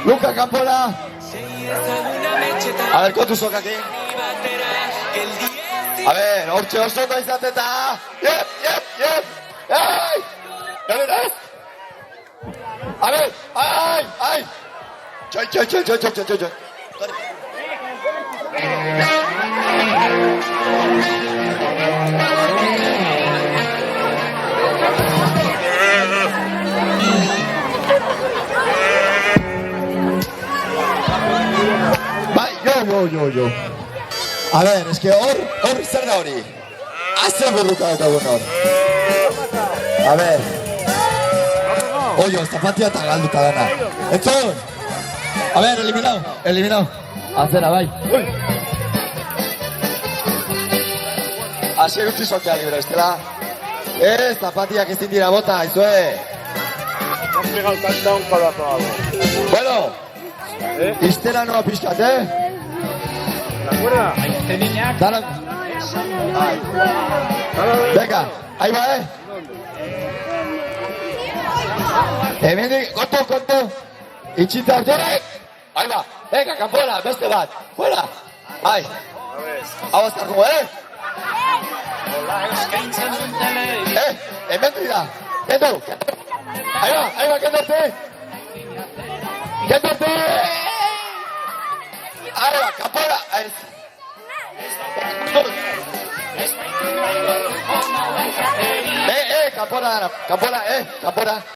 Luka Kanpora. A ver, kontuzok aquí. A ver, hortxe osoto izateta. Yep. Ei! Gaberaz! A ver, ai! Txoi. Bai, jo. A ver, es que hor zer da hori? Aze burruka daukagun hor. A ver. Oio, zapatia eta galduta dana. Entzun! A ver, eliminau. Azera, bai. Asi egutzi sortea libre, estela. Ez, zapatiak ezin dira bota, aizue. Bueno, iztera noa pixkat, ¿La cuerda? Daran. Venga, ahí va, Hemendik, kontu. Itxita urtenek. Ahí va, venga, kanpora, beste bat. Fuera. Ahí. Hau azkarko, hemen dira. Kendu. Ahí va, kendurte. Ahí va, kanpora. Kanpora.